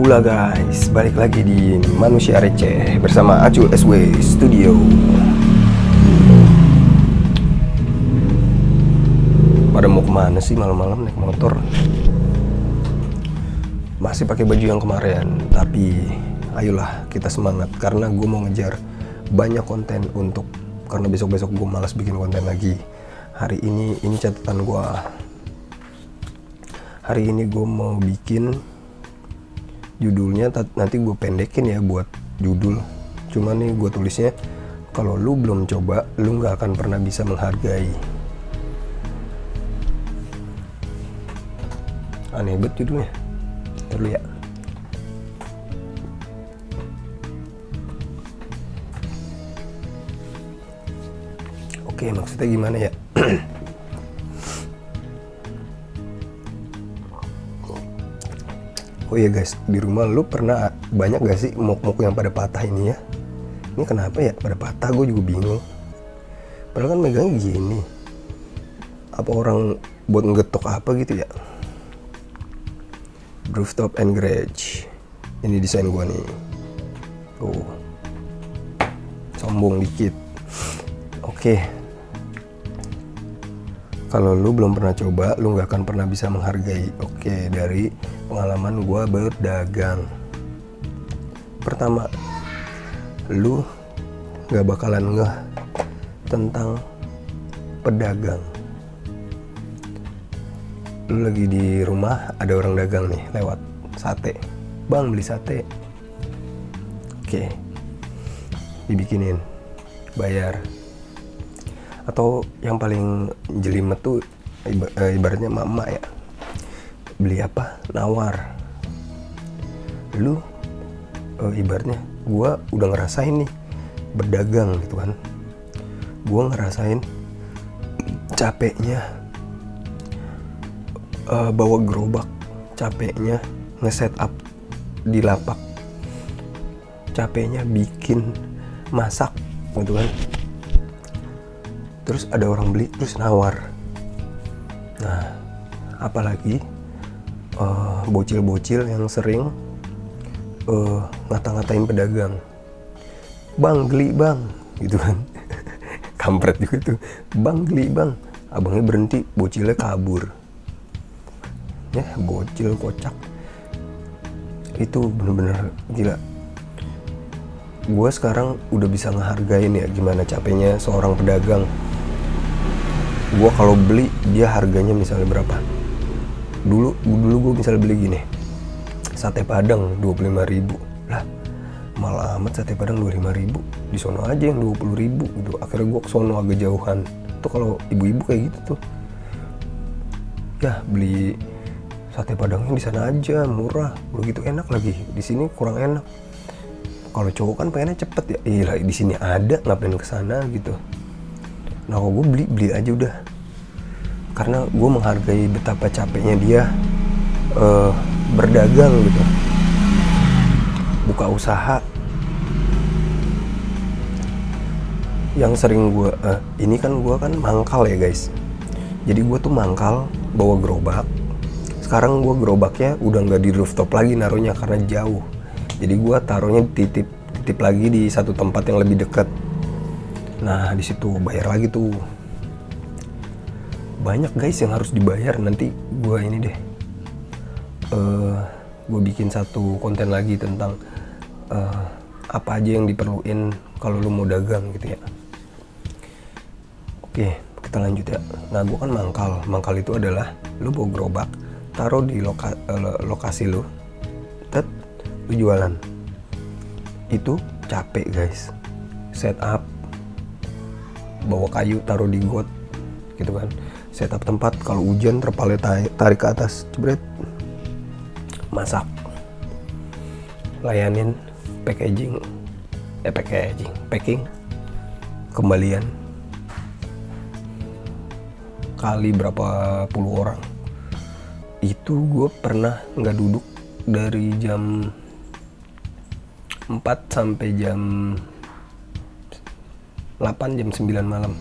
Hula guys, balik lagi di Manusia Receh bersama Acul SW Studio. Pada mau kemana sih malam-malam naik motor? Masih pakai baju yang kemarin, tapi ayolah kita semangat karena gue mau ngejar banyak konten karena besok-besok gue malas bikin konten lagi. Hari ini catatan gue. Hari ini gue mau bikin judulnya, nanti gue pendekin ya buat judul. Cuman nih gue tulisnya, kalau lu belum coba, lu gak akan pernah bisa menghargai. Aneh banget judulnya. Ntar ya. Oke, maksudnya gimana ya? Oh iya guys, di rumah lu pernah banyak gak sih mok-mok yang pada patah ini ya? Ini kenapa ya pada patah, gue juga bingung. Padahal kan megangnya gini. Apa orang buat ngegetok apa gitu ya? Rooftop and Garage. Ini desain gue nih. Tuh. Sombong dikit. Oke. Kalau lu belum pernah coba, lu gak akan pernah bisa menghargai. Oke, dari pengalaman gue berdagang. Pertama, lu gak bakalan ngeh tentang pedagang. Lu lagi di rumah, ada orang dagang nih lewat, sate. Bang, beli sate. Oke, dibikinin, bayar. Atau yang paling jelimet tuh ibaratnya mama ya, beli apa, nawar. Lu ibaratnya gue udah ngerasain nih berdagang gitu kan, gue ngerasain capeknya bawa gerobak, capeknya nge-set up di lapak, capeknya bikin masak gitu kan. Terus ada orang beli, terus nawar. Nah, apalagi bocil-bocil yang sering ngata-ngatain pedagang. Bang, geli bang, gitu kan. Kampret juga tuh. Bang, geli bang. Abangnya berhenti, bocilnya kabur. Ya, bocil kocak. Itu bener-bener gila. Gue sekarang udah bisa ngehargain ya gimana capeknya seorang pedagang. Gue kalau beli, dia harganya misalnya berapa? Dulu gue misalnya beli gini, sate padang 25.000. Lah, malah amat sate padang 25.000. Di sono aja yang 20.000 gitu. Akhirnya gue kesono agak jauhan. Tuh kalau ibu-ibu kayak gitu tuh, ya beli sate padangnya di sana aja, murah. Begitu enak lagi. Di sini kurang enak. Kalau cowok kan pengennya cepet ya. Iya, di sini ada, ngapain kesana gitu. Nah, kalau gue beli aja udah. Karena gue menghargai betapa capeknya dia berdagang gitu, buka usaha. Yang sering gue ini kan gue kan mangkal ya guys. Jadi gue tuh mangkal bawa gerobak. Sekarang gue gerobaknya udah nggak di rooftop lagi naruhnya karena jauh. Jadi gue taruhnya titip lagi di satu tempat yang lebih dekat. Nah, di situ bayar lagi tuh. Banyak guys yang harus dibayar. Nanti gue ini deh, gue bikin satu konten lagi tentang apa aja yang diperluin kalau lu mau dagang gitu ya. Oke, kita lanjut ya. Nah, gue kan mangkal itu adalah lu bawa gerobak, taruh di lokasi lu, lu jualan. Itu capek guys, set up, bawa kayu taruh di got gitu kan, setup tempat, kalau hujan terpalnya tarik ke atas, jebret, masak, layanin, packing, kembalian, kali berapa puluh orang. Itu gue pernah nggak duduk dari jam 4 sampai jam 8, jam 9 malam.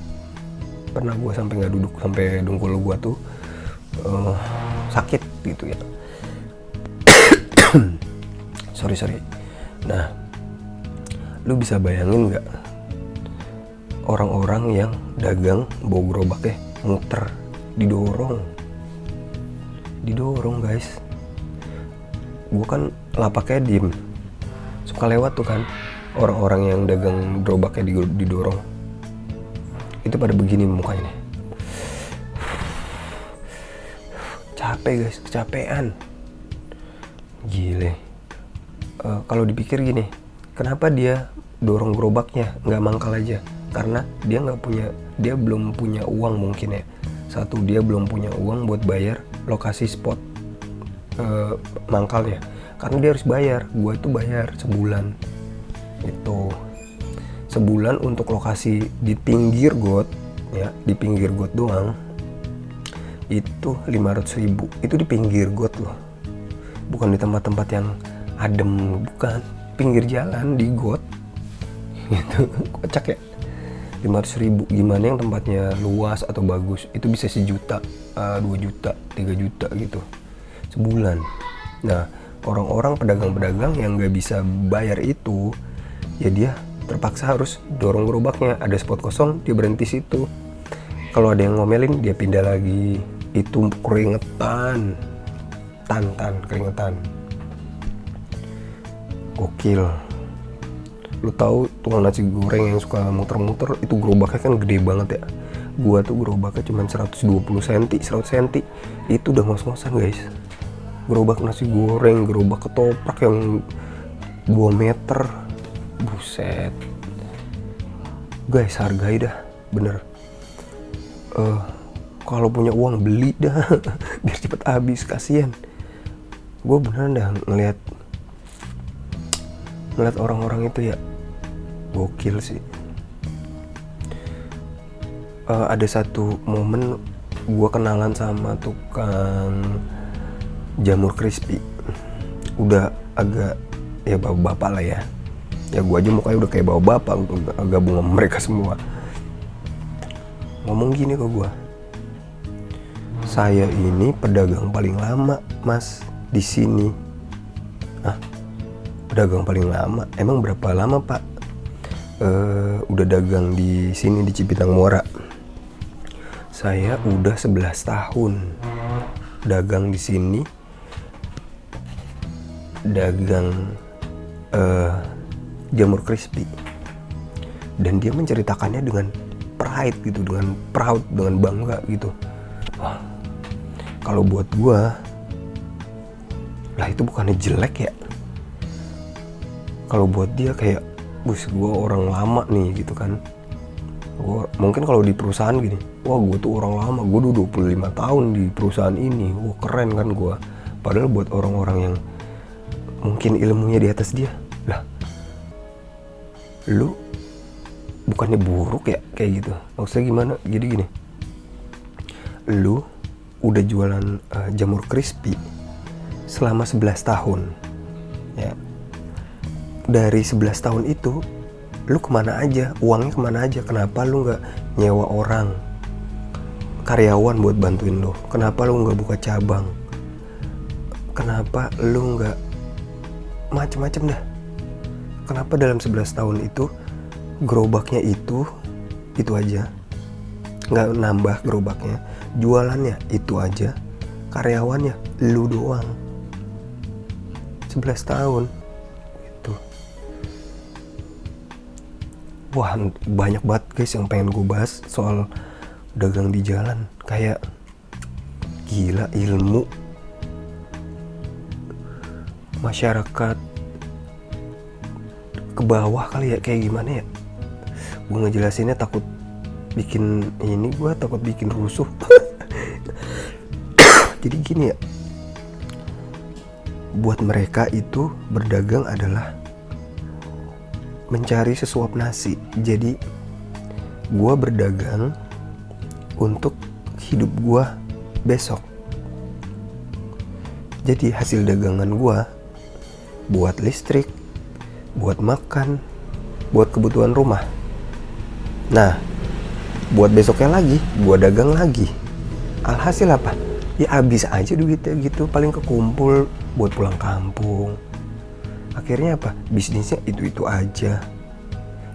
Pernah gue sampai nggak duduk, sampai dengkul gue tuh sakit gitu ya. sorry. Nah, lu bisa bayangin nggak orang-orang yang dagang bawa gerobaknya muter, didorong guys. Gue kan lapaknya diem, suka lewat tuh kan orang-orang yang dagang gerobaknya didorong, itu pada begini mukanya nih, capek guys, kecapean, gile. Kalau dipikir gini, kenapa dia dorong gerobaknya nggak mangkal aja? Karena dia belum punya uang mungkin ya. Satu, dia belum punya uang buat bayar lokasi spot mangkalnya, karena dia harus bayar. Gua itu bayar sebulan, itu sebulan untuk lokasi di pinggir got ya, di pinggir got doang itu 500.000. Itu di pinggir got loh, bukan di tempat-tempat yang adem, bukan, pinggir jalan di got gitu. Kocak ya, 500.000. Gimana yang tempatnya luas atau bagus itu bisa 1 juta, 2 juta, 3 juta gitu sebulan. Nah, orang-orang pedagang-pedagang yang nggak bisa bayar itu, ya dia terpaksa harus dorong gerobaknya. Ada spot kosong, dia berhenti situ. Kalau ada yang ngomelin, dia pindah lagi. Itu keringetan, keringetan. Gokil. Lu tahu tukang nasi goreng yang suka muter-muter, itu gerobaknya kan gede banget ya. Gua tuh gerobaknya cuma 120 cm, 100 cm. Itu udah ngos-ngosan guys. Gerobak nasi goreng, gerobak ketoprak yang 2 meter. Buset. Guys, hargai dah, bener. Kalau punya uang beli dah, biar cepet habis, kasihan. Gue beneran dah ngeliat orang-orang itu ya, gokil sih. Ada satu momen gue kenalan sama tukang jamur crispy, udah agak ya bapak-bapak lah ya. Ya gue aja mukanya udah kayak bapak-bapak, gabung sama mereka semua. Ngomong gini ke gue, saya ini pedagang paling lama mas di sini. Hah? Pedagang paling lama? Emang berapa lama pak? Udah dagang di sini di Cipinang Muara. Saya udah 11 tahun dagang di sini. Dagang jamur crispy. Dan dia menceritakannya dengan pride gitu, dengan proud, dengan bangga gitu. Wah, kalau buat gua, lah itu bukannya jelek ya. Kalau buat dia kayak, bus gua orang lama nih gitu kan. Gua mungkin kalau di perusahaan gini, wah gua tuh orang lama, gua udah 25 tahun di perusahaan ini, wah keren kan gua. Padahal buat orang-orang yang mungkin ilmunya di atas dia, lah lu bukannya buruk ya kayak gitu. Maksudnya gimana? Jadi gini, lu udah jualan jamur crispy selama 11 tahun ya. Dari 11 tahun itu lu kemana aja? Uangnya kemana aja? Kenapa lu gak nyewa orang karyawan buat bantuin lu? Kenapa lu gak buka cabang? Kenapa lu gak macem-macem dah? Kenapa dalam 11 tahun itu gerobaknya itu aja, nggak nambah gerobaknya, jualannya itu aja, karyawannya lu doang. 11 tahun gitu. Wah, banyak banget guys yang pengen gue bahas soal dagang di jalan. Kayak gila, ilmu masyarakat ke bawah kali ya, kayak gimana ya. Gue ngejelasinnya takut bikin ini, gue takut bikin rusuh. Jadi gini ya, buat mereka itu berdagang adalah mencari sesuap nasi. Jadi gue berdagang untuk hidup gue besok. Jadi hasil dagangan gue buat listrik, buat makan, buat kebutuhan rumah. Nah, buat besoknya lagi, gue dagang lagi. Alhasil apa? Ya habis aja duitnya gitu, paling kekumpul buat pulang kampung. Akhirnya apa? Bisnisnya itu aja.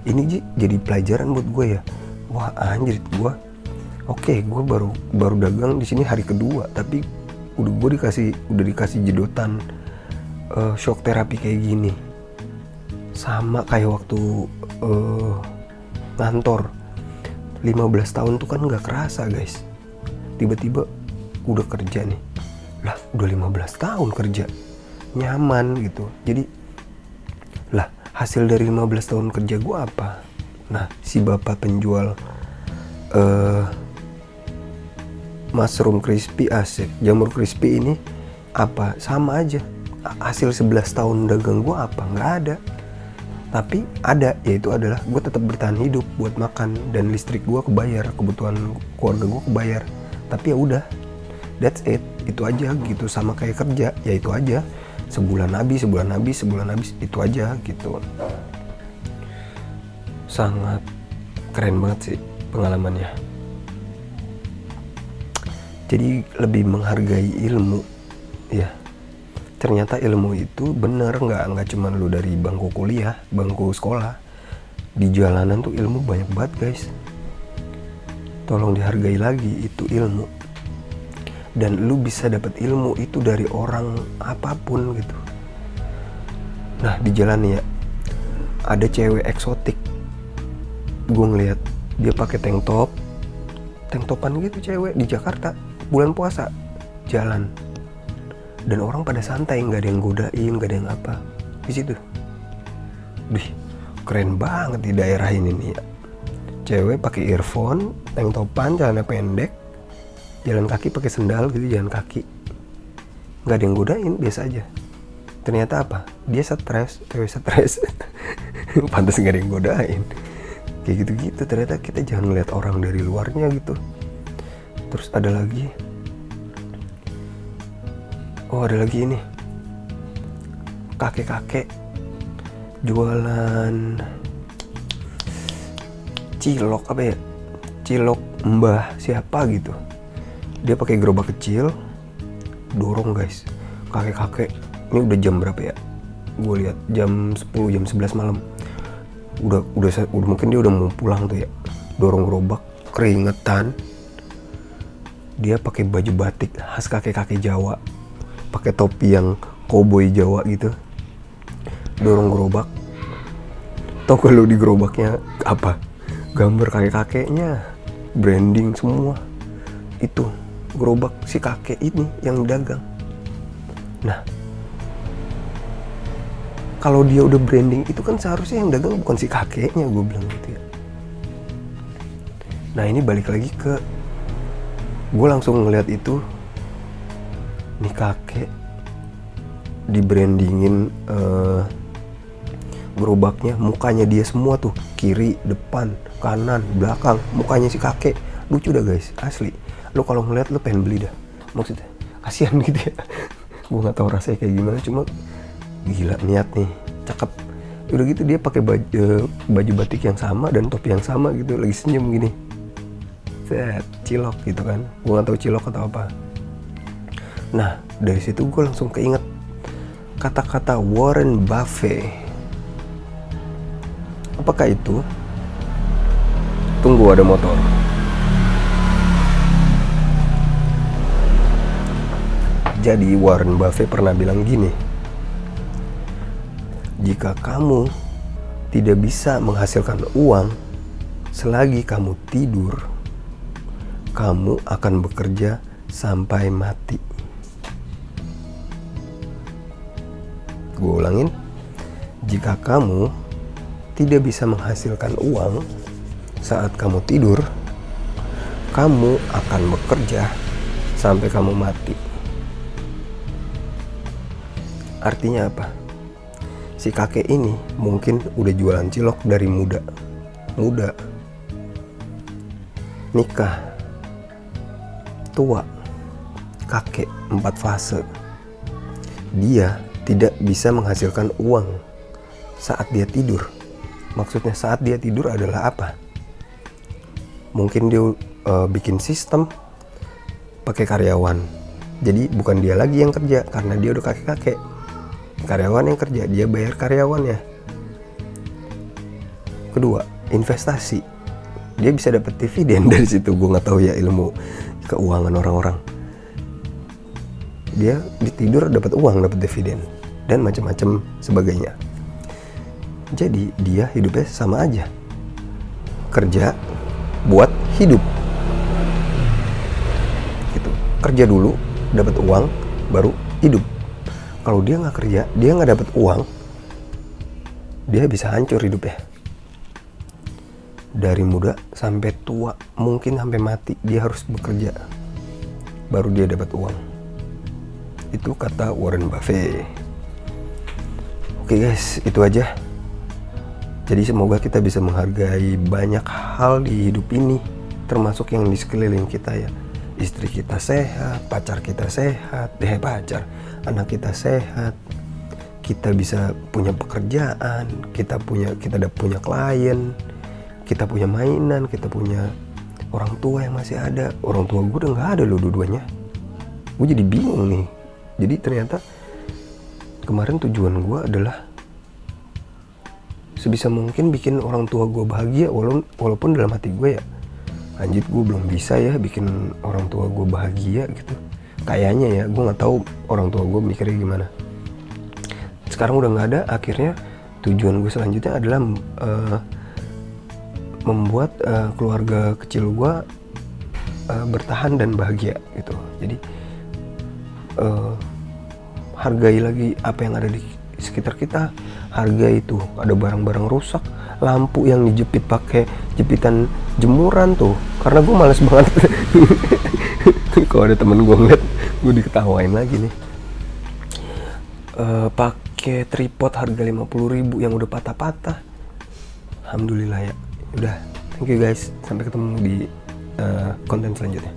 Ini jadi pelajaran buat gue ya. Wah anjir, gue baru dagang di sini hari kedua, tapi udah dikasih jedotan shock terapi kayak gini. Sama kayak waktu ngantor 15 tahun tuh kan nggak kerasa guys. Tiba-tiba udah kerja nih. Lah udah 15 tahun kerja, nyaman gitu. Jadi lah hasil dari 15 tahun kerja gue apa? Nah si bapak penjual mushroom crispy asik, jamur crispy ini apa? Sama aja. Hasil 11 tahun dagang gue apa? Nggak ada. Tapi ada, yaitu adalah gue tetap bertahan hidup buat makan dan listrik gue kebayar, kebutuhan keluarga gue kebayar. Tapi ya udah, that's it, itu aja gitu. Sama kayak kerja, ya itu aja. Sebulan habis, itu aja gitu. Sangat keren banget sih pengalamannya. Jadi lebih menghargai ilmu, ya. Ternyata ilmu itu bener, nggak cuma lu dari bangku kuliah, bangku sekolah. Di jalanan tuh ilmu banyak banget guys. Tolong dihargai lagi, itu ilmu. Dan lu bisa dapat ilmu itu dari orang apapun gitu. Nah di jalan nih ya, ada cewek eksotik. Gue ngeliat dia pakai tank topan gitu, cewek di Jakarta bulan puasa jalan. Dan orang pada santai, nggak ada yang godain, nggak ada yang apa di situ. Wih, keren banget di daerah ini nih ya. Cewek pakai earphone, tank topan, celana pendek, jalan kaki pakai sendal gitu, jalan kaki. Nggak ada yang godain, biasa aja. Ternyata apa? Dia stres, cewek stres. Pantas nggak ada yang godain. Kayak gitu-gitu. Ternyata kita jangan ngeliat orang dari luarnya gitu. Terus ada lagi. Ada lagi ini, kakek-kakek jualan cilok apa ya, cilok mbah siapa gitu. Dia pakai gerobak kecil, dorong guys. Kakek-kakek, ini udah jam berapa ya? Gue lihat jam 10, jam 11 malam. Udah mungkin dia udah mau pulang tuh ya. Dorong gerobak, keringetan. Dia pakai baju batik khas kakek-kakek Jawa. Pakai topi yang koboi Jawa gitu, dorong gerobak. Tau gak lu di gerobaknya apa? Gambar kakek-kakeknya, branding semua. Itu gerobak si kakek ini yang dagang. Nah, kalau dia udah branding itu kan seharusnya yang dagang bukan si kakeknya, gue bilang gitu ya. Nah ini balik lagi ke, gue langsung ngeliat itu. Nih kakek di brandingin gerobaknya, mukanya dia semua tuh, kiri, depan, kanan, belakang, mukanya si kakek. Lucu dah guys, asli. Lo kalau ngeliat lo pengen beli dah. Maksudnya kasihan gitu ya. Gue nggak tahu rasanya kayak gimana, cuma gila niat nih, cakep. Udah gitu dia pakai baju batik yang sama dan topi yang sama gitu, lagi senyum gini. Set, cilok gitu kan. Gue nggak tahu cilok atau apa. Nah, dari situ gue langsung keinget kata-kata Warren Buffett. Apakah itu? Tunggu, ada motor. Jadi Warren Buffett pernah bilang gini, jika kamu tidak bisa menghasilkan uang selagi kamu tidur, kamu akan bekerja sampai mati. Gue ulangin, jika kamu tidak bisa menghasilkan uang saat kamu tidur, kamu akan bekerja sampai kamu mati. Artinya apa? Si kakek ini mungkin udah jualan cilok dari muda, nikah, tua, kakek 4 fase. Dia tidak bisa menghasilkan uang saat dia tidur. Maksudnya saat dia tidur adalah apa? Mungkin dia bikin sistem pakai karyawan. Jadi bukan dia lagi yang kerja karena dia udah kakek-kakek. karyawan yang kerja, dia bayar karyawannya. Kedua, investasi, dia bisa dapat dividen dari situ. Gue nggak tahu ya ilmu keuangan orang-orang. Dia tidur dapat uang, dapat dividen dan macam-macam sebagainya. Jadi dia hidupnya sama aja, kerja buat hidup gitu. Kerja dulu dapat uang baru hidup. Kalau dia nggak kerja, dia nggak dapat uang, dia bisa hancur hidupnya. Dari muda sampai tua, mungkin sampai mati, dia harus bekerja baru dia dapat uang. Itu kata Warren Buffett. Oke guys, itu aja. Jadi semoga kita bisa menghargai banyak hal di hidup ini, termasuk yang di sekeliling kita ya. Istri kita sehat, pacar kita sehat, anak kita sehat, kita bisa punya pekerjaan, kita udah punya klien, kita punya mainan, kita punya orang tua yang masih ada. Orang tua gue udah nggak ada loh dua-duanya. Gue jadi bingung nih. Jadi ternyata kemarin tujuan gue adalah sebisa mungkin bikin orang tua gue bahagia, walaupun dalam hati gue ya, anjir gue belum bisa ya bikin orang tua gue bahagia gitu. Kayaknya ya, gue nggak tahu orang tua gue mikirnya gimana. Sekarang udah nggak ada. Akhirnya tujuan gue selanjutnya adalah membuat keluarga kecil gue bertahan dan bahagia gitu. Jadi hargai lagi apa yang ada di sekitar kita. Hargai itu, ada barang-barang rusak, lampu yang dijepit pakai jepitan jemuran tuh, karena gue males banget. Kalau ada temen gue ngeliat, gue diketawain lagi nih. Pakai tripod harga 50.000 yang udah patah-patah. Alhamdulillah ya. Udah, thank you guys. Sampai ketemu di konten selanjutnya.